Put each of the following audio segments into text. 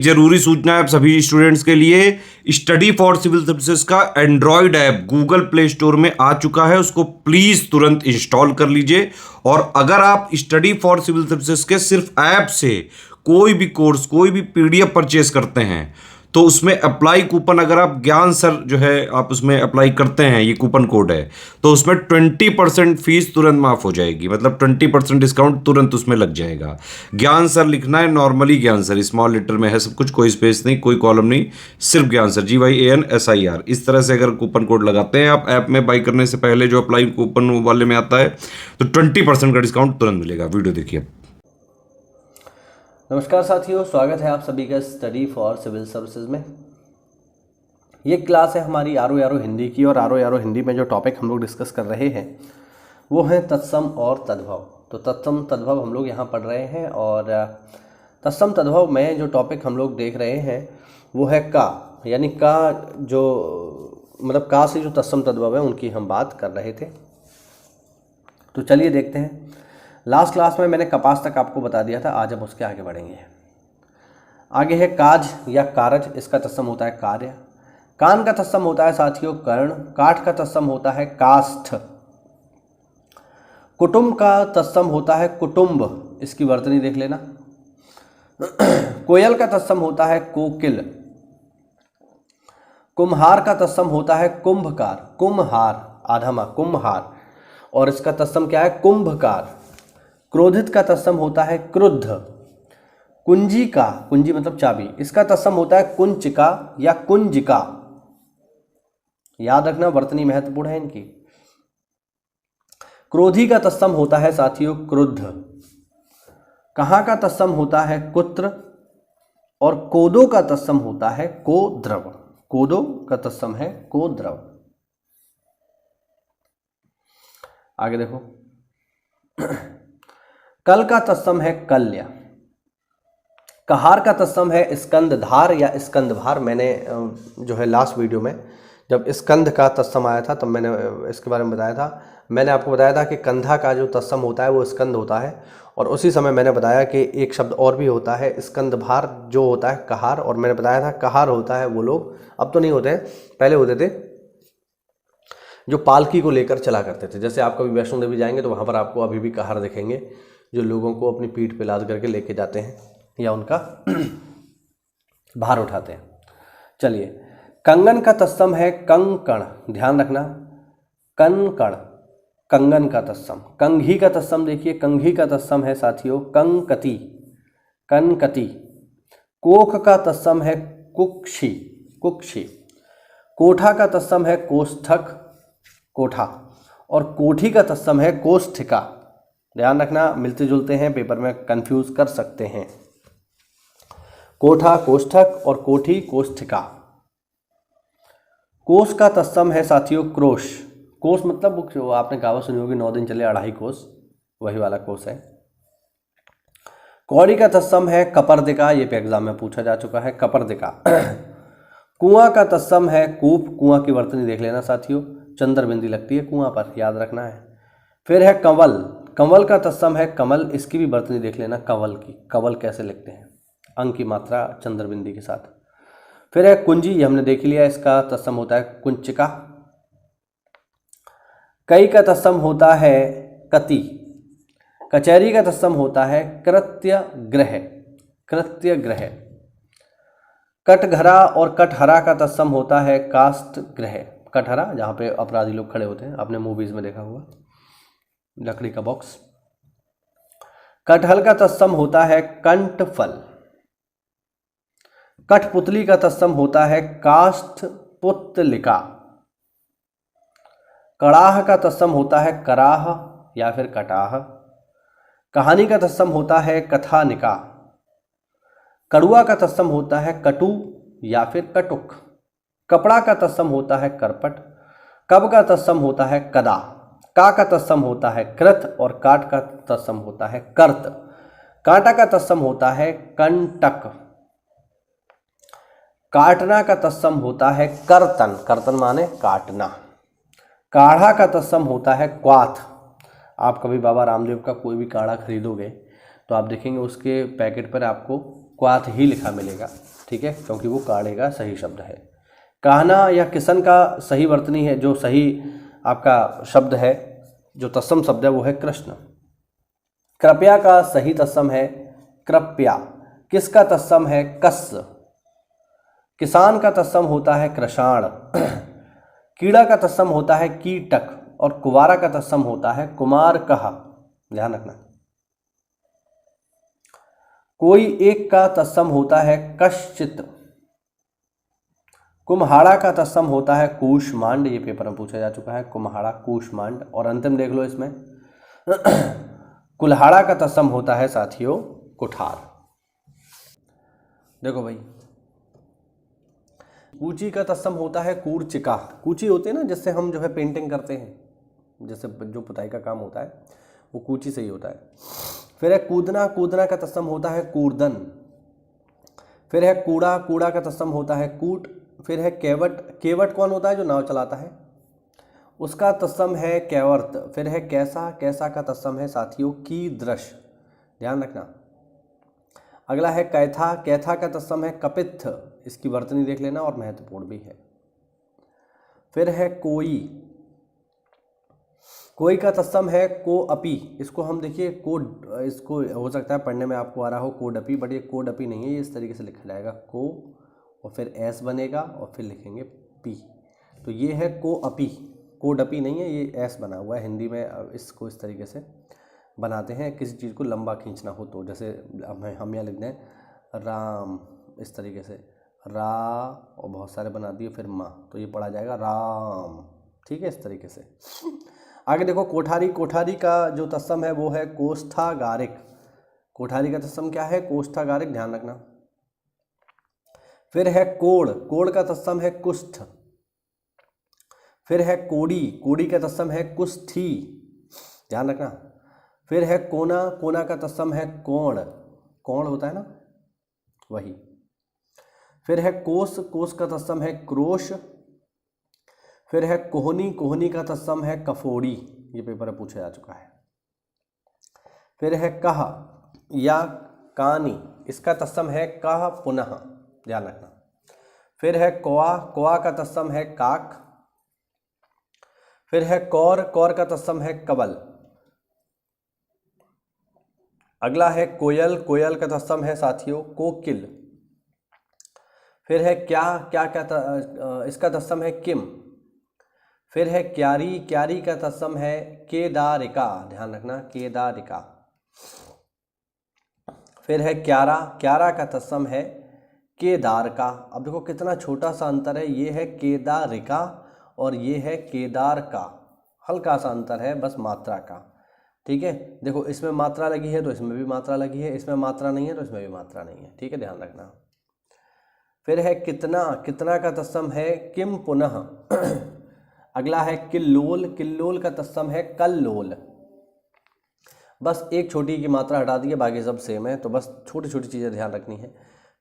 जरूरी सूचना है आप सभी स्टूडेंट्स के लिए, स्टडी फॉर सिविल सर्विसेज का Android app Google play store में आ चुका है, उसको प्लीज तुरंत इंस्टॉल कर लीजिए। और अगर आप स्टडी फॉर सिविल सर्विसेज के सिर्फ ऐप से कोई भी कोर्स, कोई भी पीडीएफ परचेस करते हैं तो उसमें अप्लाई कूपन, अगर आप ज्ञान सर जो है आप उसमें अप्लाई करते हैं, ये कूपन कोड है, तो उसमें 20% फीस तुरंत माफ हो जाएगी, मतलब 20% डिस्काउंट तुरंत उसमें लग जाएगा। ज्ञान सर लिखना है, नॉर्मली ज्ञान सर स्मॉल लेटर में है सब कुछ, कोई स्पेस नहीं, कोई कॉलम नहीं, सिर्फ ज्ञान सर, GYANSIR। इस तरह से अगर कूपन कोड लगाते हैं आप ऐप में बाई करने से पहले, जो अप्लाई कूपन वाले में आता है, तो 20% का डिस्काउंट तुरंत मिलेगा। वीडियो देखिए। नमस्कार साथियों, स्वागत है आप सभी का स्टडी फॉर सिविल सर्विसेज में। ये क्लास है हमारी आरो यारो हिंदी की, और आरो यारो हिंदी में जो टॉपिक हम लोग डिस्कस कर रहे हैं वो है तत्सम और तद्भव। तो तत्सम तद्भव हम लोग यहाँ पढ़ रहे हैं, और तत्सम तद्भव में जो टॉपिक हम लोग देख रहे हैं वो है का, यानी का जो मतलब का से जो तत्सम तद्भव है उनकी हम बात कर रहे थे। तो चलिए देखते हैं। लास्ट क्लास में मैंने कपास तक आपको बता दिया था, आज हम उसके आगे बढ़ेंगे। आगे है काज या कारज, इसका तत्सम होता है कार्य। कान का तत्सम होता है साथियों कर्ण। काठ का तत्सम होता है काष्ठ। कुटुंब का तत्सम होता है कुटुंब, इसकी वर्तनी देख लेना। कोयल का तत्सम होता है कोकिल। कुम्हार का तत्सम होता है कुंभकार, कुम्हार आधमा कुम्हार, और इसका तत्सम क्या है कुंभकार। क्रोधित का तत्सम होता है क्रुद्ध। कुंजी का, कुंजी मतलब चाबी, इसका तत्सम होता है कुंचिका या कुंजिका। याद रखना, वर्तनी महत्वपूर्ण है इनकी। क्रोधी का तत्सम होता है साथियों क्रुद्ध। कहाँ का तत्सम होता है कुत्र, और कोदो का तत्सम होता है कोद्रव। कोदो का तत्सम है कोद्रव। आगे देखो। कल का तत्सम है कल्य। कहार का तत्सम है स्कंदधार या स्कंदभार। मैंने जो है लास्ट वीडियो में जब स्कंद का तत्सम आया था तब मैंने इसके बारे में बताया था। मैंने आपको बताया था कि कंधा का जो तत्सम होता है वो स्कंद होता है, और उसी समय मैंने बताया कि एक शब्द और भी होता है स्कंदभार, जो होता है कहार। और मैंने बताया था कहार होता है वो लोग, अब तो नहीं होते हैं, पहले होते थे, जो पालकी को लेकर चला करते थे। जैसे आप कभी वैष्णो देवी जाएंगे तो वहाँ पर आपको अभी भी कहार दिखेंगे, जो लोगों को अपनी पीठ पे लाद करके लेके जाते हैं या उनका भार उठाते हैं। चलिए, कंगन का तत्सम है कंकण, ध्यान रखना, कंकण कंगन का तत्सम। कंघी का तत्सम देखिए, कंघी का तत्सम है साथियों कंकती, कनकती। कोख का तत्सम है कुक्षी, कुक्षी। कोठा का तत्सम है कोष्ठक, कोठा, और कोठी का तत्सम है कोष्ठिका। ध्यान रखना, मिलते जुलते हैं, पेपर में कंफ्यूज कर सकते हैं। कोठा कोष्ठक और कोठी कोष्ठिका। कोष का तत्सम है साथियों क्रोश। कोष मतलब जो आपने कहावत सुनी होगी 9 दिन चले 2.5 कोस, वही वाला कोष है। कौड़ी का तत्सम है कपर्दिका, ये पे एग्जाम में पूछा जा चुका है, कपर्दिका। कुआं का तत्सम है कूप। कुआं की वर्तनी देख लेना साथियों, चंद्र बिंदी लगती है कुआं पर, याद रखना है। फिर है कंवल। कंवल का तत्सम है कमल, इसकी भी वर्तनी देख लेना कंवल की, कंवल कैसे लिखते हैं, अंक की मात्रा चंद्र बिंदी के साथ। फिर है कुंजी, ये हमने देख लिया, इसका तत्सम होता है कुंचिका। कई का तत्सम होता है कति। कचहरी का तत्सम होता है कृत्य गृह, कृत्य गृह। कटघरा और कटहरा का तत्सम होता है काष्ठ गृह। कटहरा जहाँ पे अपराधी लोग खड़े होते हैं, आपने मूवीज में देखा हुआ, लकड़ी का बॉक्स। कटहल का तत्सम होता है कंठफल। कठपुतली का तत्सम होता है काष्ठपुतलिका। कड़ाह का तत्सम होता है कराह या फिर कटाह। कहानी का तत्सम होता है कथानिका। कड़ुआ का तत्सम होता है कटु या फिर कटुक। कपड़ा का तत्सम होता है करपट। कब का तत्सम होता है कदा। का तत्सम होता है कृत, और काट का तत्सम होता है कर्त। कांटा का तत्सम होता है कंटक। काटना का तत्सम होता है कर्तन, कर्तन माने काटना। काढ़ा का तत्सम होता है क्वाथ। आप कभी बाबा रामदेव का कोई भी काढ़ा खरीदोगे तो आप देखेंगे उसके पैकेट पर आपको क्वाथ ही लिखा मिलेगा, ठीक है, क्योंकि वो काढ़े का सही शब्द है। कहना या किसन का सही वर्तनी है, जो सही आपका शब्द है, जो तत्सम शब्द है वो है कृष्ण। कृपया का सही तत्सम है कृपया। किसका तत्सम है कस। किसान का तत्सम होता है कृषाण। कीड़ा का तत्सम होता है कीटक और कुवारा का तत्सम होता है कुमार कहा, ध्यान रखना। कोई एक का तत्सम होता है कश्चित। कुम्हाड़ा का तत्सम होता है कूष्मांड, ये पेपर में पूछा जा चुका है, कुम्हाड़ा कूष्मांड। और अंतिम देख लो इसमें कुल्हाड़ा का तत्सम होता है साथियों कुठार। देखो भाई, कूची का तत्सम होता है कूर्चिका। कूची होती है ना जिससे हम जो है पेंटिंग करते हैं, जैसे जो पुताई का काम होता है वो कूची से ही होता है। फिर है कूदना। कूदना का तत्सम होता है कूर्दन। फिर है कूड़ा। कूड़ा का तत्सम होता है कूट। फिर है केवट। केवट कौन होता है, जो नाव चलाता है, उसका तत्सम है कैवर्त। फिर है कैसा। कैसा का तत्सम है साथियों कीदृश, ध्यान रखना। अगला है कैथा। कैथा का तत्सम है कपित्थ, इसकी वर्तनी देख लेना और महत्वपूर्ण भी है। फिर है कोई। कोई का तत्सम है को अपी। इसको हम देखिए को, इसको हो सकता है पढ़ने में आपको आ रहा हो कोडपी, बट ये कोडपी नहीं है, ये इस तरीके से लिखा जाएगा को और फिर एस बनेगा और फिर लिखेंगे पी, तो ये है को अपी। कोडपी नहीं है, ये एस बना हुआ है। हिंदी में इसको इस तरीके से बनाते हैं, किसी चीज़ को लंबा खींचना हो तो, जैसे हम यहाँ लिख दें राम, इस तरीके से रा और बहुत सारे बना दिए फिर माँ, तो ये पढ़ा जाएगा राम, ठीक है, इस तरीके से। आगे देखो कोठारी। कोठारी का जो तत्सम है वो है कोष्ठागारिक। कोठारी का तत्सम क्या है कोष्ठागारिक, ध्यान रखना। फिर है कोड़। कोड़ का तत्सम है कुष्ठ। फिर है कोड़ी। कोड़ी का तत्सम है कुष्ठी, ध्यान रखना। फिर है कोना। कोना का तत्सम है कोण। कोण होता है ना वही। फिर है कोस। कोस का तत्सम है क्रोश। फिर है कोहनी। कोहनी का तत्सम है कफोड़ी, ये पेपर में पूछा जा चुका है। फिर है कह या कानी, इसका तत्सम है कह पुनः, ध्यान रखना। फिर है कौआ। कौआ का तत्सम है काक। फिर है कौर। कौर का तत्सम है कबल। अगला है कोयल। कोयल का तत्सम है साथियों कोकिल। फिर है क्या। क्या इसका तत्सम है किम। फिर है क्यारी। क्यारी का तत्सम है केदारिका, ध्यान रखना केदारिका। फिर है क्यारा। क्यारा का तत्सम है केदार का। अब देखो कितना छोटा सा अंतर है, ये है केदारिका और ये है केदार का, हल्का सा अंतर है बस मात्रा का, ठीक है। देखो इसमें मात्रा लगी है तो इसमें भी मात्रा लगी है, इसमें मात्रा नहीं है तो इसमें भी मात्रा नहीं है, ठीक है, ध्यान रखना। फिर है कितना। कितना का तत्सम है किम पुनः। अगला है किल्लोल। किल्लोल का तत्सम है कल्लोल। बस एक छोटी की मात्रा हटा दी है, बाकी सब सेम है, तो बस छोटी छोटी चीज़ें ध्यान रखनी है।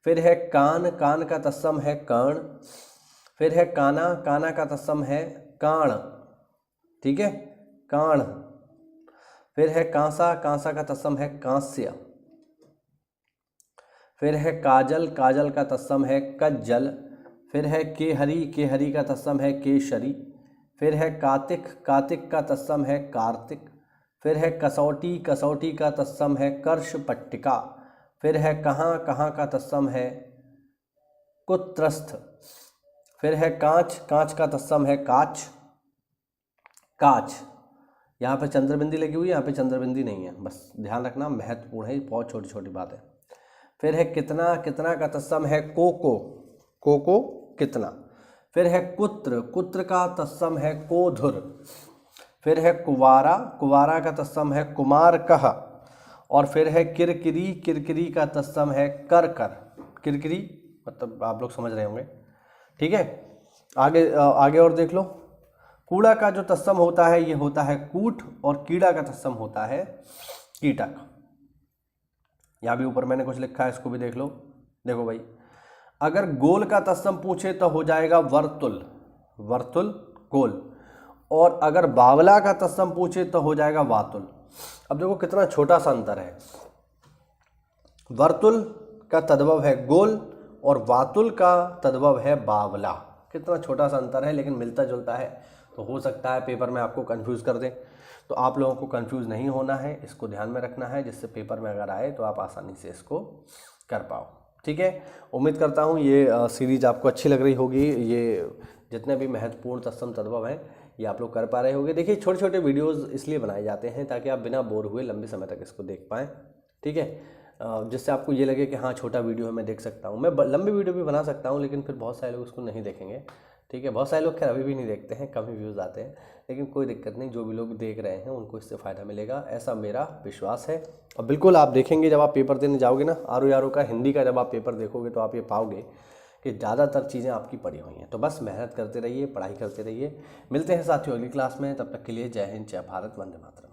फिर है कान। कान का तत्सम है कर्ण। फिर है काना। काना का तत्सम है काण, ठीक है, काण। फिर है कांसा। कांसा का तत्सम है कांस्य। फिर है काजल। काजल का तत्सम है कज्जल। फिर है केहरी। केहरी का तत्सम है केशरी। फिर है कातिक। कातिक का तत्सम है कार्तिक। फिर है कसौटी। कसौटी का तत्सम है कर्ष पट्टिका। फिर है कहाँ। कहाँ का तत्सम है कुत्रस्थ। फिर है कांच। कांच का तत्सम है काच, काच। यहाँ पे चंद्रबिंदी लगी हुई है, यहाँ पे चंद्रबिंदी नहीं है, बस ध्यान रखना, महत्वपूर्ण है, बहुत छोटी छोटी बात है। फिर है कितना। कितना का तत्सम है कोको। कोको कितना। फिर है कुत्र। कुत्र का तत्सम है कोधुर। फिर है कुवारा। कुवारा का तत्सम है कुमार कह। और फिर है किरकिरी। किरकिरी का तत्सम है करकर। किरकिरी मतलब आप लोग समझ रहे होंगे, ठीक है। आगे और देख लो। कूड़ा का जो तत्सम होता है ये होता है कूट और कीड़ा का तत्सम होता है कीटक। यहाँ भी ऊपर मैंने कुछ लिखा है, इसको भी देख लो। देखो भाई, अगर गोल का तत्सम पूछे तो हो जाएगा वर्तुल, वर्तुल गोल, और अगर बावला का तत्सम पूछे तो हो जाएगा वातुल। अब देखो कितना छोटा सा अंतर है। वर्तुल का तद्भव है गोल और वातुल का तद्भव है बावला। कितना छोटा सा अंतर है लेकिन मिलता जुलता है। तो हो सकता है पेपर में आपको कंफ्यूज कर दें, तो आप लोगों को कंफ्यूज नहीं होना है, इसको ध्यान में रखना है, जिससे पेपर में अगर आए तो आप आसानी से इसको कर पाओ। ठीक है, उम्मीद करता हूँ ये सीरीज आपको अच्छी लग रही होगी। ये जितने भी महत्वपूर्ण तत्सम तद्भव हैं ये आप लोग कर पा रहे होंगे। देखिए छोटे छोटे वीडियोस इसलिए बनाए जाते हैं ताकि आप बिना बोर हुए लंबे समय तक इसको देख पाएँ। ठीक है, जिससे आपको ये लगे कि हाँ छोटा वीडियो है मैं देख सकता हूँ। मैं लंबी वीडियो भी बना सकता हूँ लेकिन फिर बहुत सारे लोग उसको नहीं देखेंगे। ठीक है, बहुत सारे लोग खैर अभी भी नहीं देखते हैं, कम ही व्यूज़ आते हैं, लेकिन कोई दिक्कत नहीं, जो भी लोग देख रहे हैं उनको इससे फ़ायदा मिलेगा, ऐसा मेरा विश्वास है। और बिल्कुल आप देखेंगे जब आप पेपर देने जाओगे ना, RO का हिंदी का जब आप पेपर देखोगे तो आप ये पाओगे कि ज़्यादातर चीज़ें आपकी पड़ी हुई हैं। तो बस मेहनत करते रहिए, पढ़ाई करते रहिए। मिलते हैं साथियों अगली क्लास में, तब तक के लिए जय हिंद, जय भारत, वंदे मातरम।